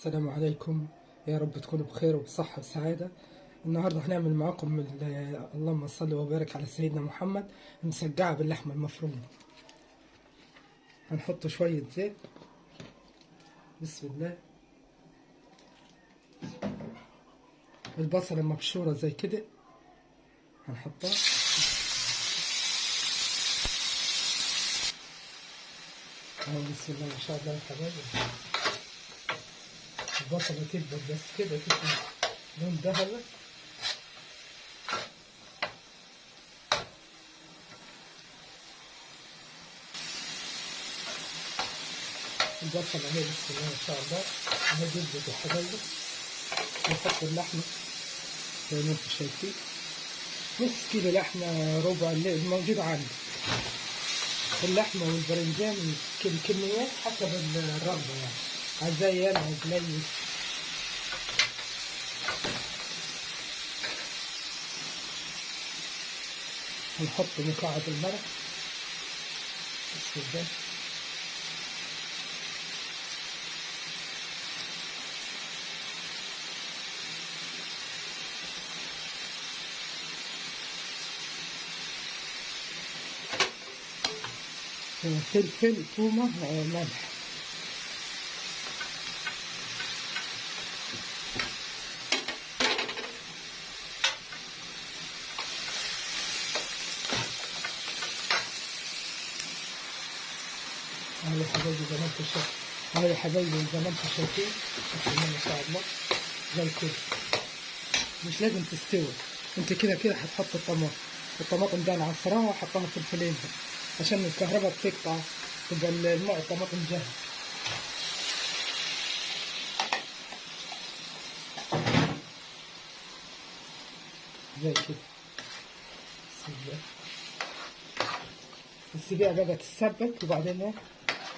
السلام عليكم. يا رب تكونوا بخير وبصحة وسعادة. النهاردة هنعمل معاكم اللهم صل وبارك على سيدنا محمد مسقعة باللحمة المفرومة. هنحط شوية زيت، بسم الله. البصلة مبشورة زي كده هنحطها، بسم الله ما شاء الله يا حبايبي. البصلة تكبر بس كده تكون لون ذهبي. البصلة اهي بسم الله ما شاء الله اهي جبت يا حبايبي. نحط اللحمة زي ما انتم شايفين، نص كيلو لحمة، ربع اللي الموجود عندي. اللحمة والبرنجان كميات حسب الرغبة، يعني عايزاه ينعج ميت. هنحط مكعب الملح، بسم الله. فلفل، ثومة، ملح. اهو يا حبايبي زي ما انتم شايفين، اهو يا حبايبي زي ما انتم شايفين، بسم الله ما شاء الله زي كده. مش لازم تستوي، انت كده كده هتحط الطماطم دي انا عصراها وحطها في الفريزر عشان الكهرباء بتقطع، تبقى الطماطم جاهزة زي كده. بسم الله. السبيعة بقى تتسبك وبعدين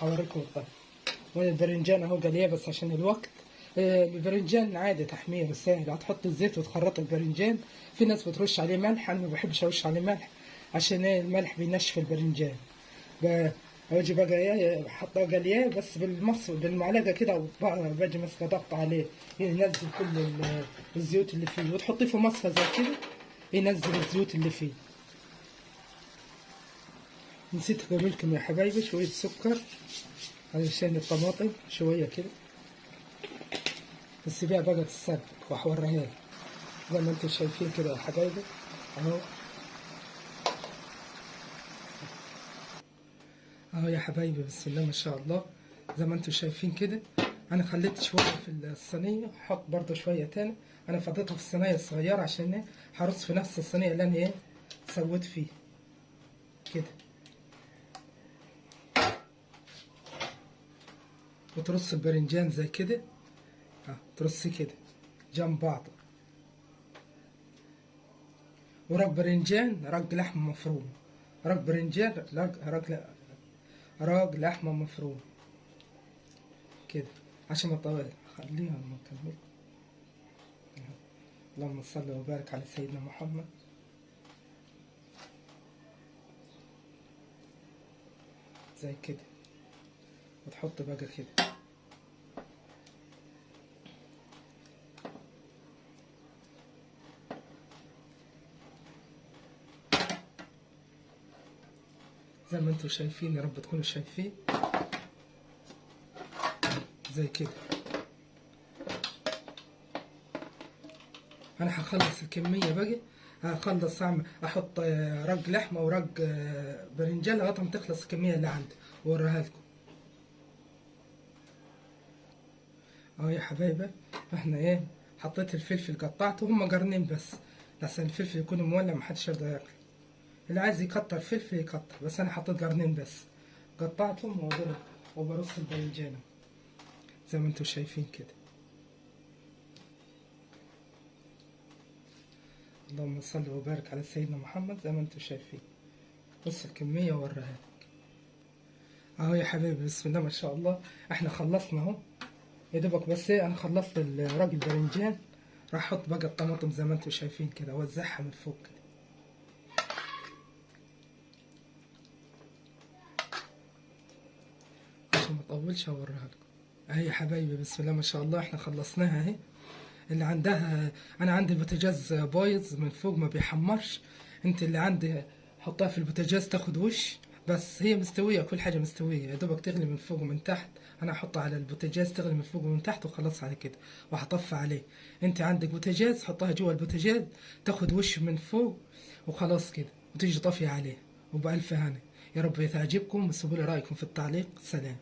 هوريكم الطبخ. والبرنجان اهو قليه بس عشان الوقت. البرنجان عادي تحمير سهل، هتحط الزيت وتخرط البرنجان. في ناس بترش عليه ملح، انا ما بحبش ارش عليه ملح عشان الملح بينشف البرنجان. باجي بقى ايه حطاه قليه بس بالمعلقه كده، وباجي ماسكه ضغط عليه ينزل كل الزيوت اللي فيه، وتحطيه في مصفى زي كده ينزل الزيوت اللي فيه. نسيت اقول لكم يا حبايبي شويه سكر علشان الطماطم شويه كده. السبيع بقى تتسبك وهوريها لك زي ما انتم شايفين كده يا حبايبي اهو يا حبايبي بسم الله ما شاء الله زي ما انتم شايفين كده. انا خليت شويه في الصينيه، هحط برضه شويه تاني. انا فضيتها في الصينيه الصغيره عشان هرص في نفس الصينيه اللي انا سويت فيه كده. وترص البرنجان زي كده، ترصي كده جنب بعض. ورق برنجان، رق لحمه مفروم، رق برنجان، رق لحمه مفروم كده عشان ما اطول. خليها ما اكمل. اللهم صل وبارك على سيدنا محمد. زي كده وتحط بقى كده. زي ما انتم شايفين، يا رب تكونوا شايفين زي كده. انا هخلص الكميه بقى، هخلص احط رق لحمه ورق برنجان لغايه ما تخلص الكميه اللي عندي واوريها لكم. اهو يا حبايبي احنا حطيت الفلفل قطعته، هم قرنين بس لحسن الفلفل يكون مولع محدش يرضى ياكل. اللي عايز يكتر فلفل يكتر، بس انا حطيت قرنين بس قطعتهم وبرص الباذنجان زي ما انتم شايفين كده. اللهم صل وبارك على سيدنا محمد زي ما انتم شايفين. بص الكمية ووريها لك اهو يا حبايبي بسم الله ما شاء الله. احنا خلصنا اهو يا دوبك، بس انا خلصت الراجل برنجان. راح احط بقى الطماطم زي ما انتم شايفين كده، اوزعها من فوق كده عشان ما اطولش. اوريها لكم اهي يا حبايبي بسم الله ما شاء الله احنا خلصناها اهي. اللي عندها، انا عندي البوتاجاز بايظ من فوق ما بيحمرش، انت اللي عندي حطها في البوتاجاز تاخد وش. بس هي مستوية، كل حاجة مستوية، يا دوبك تغلي من فوق ومن تحت. انا هحطها على البوتاجاز تغلي من فوق ومن تحت وخلاص على كده، وهطفي عليه. انت عندك بوتاجاز حطها جوا البوتاجاز تاخد وش من فوق وخلاص كده، وتيجي طافية عليه. وبألف هنا. يا رب تعجبكم، وسيبوا لي رأيكم في التعليق. سلام.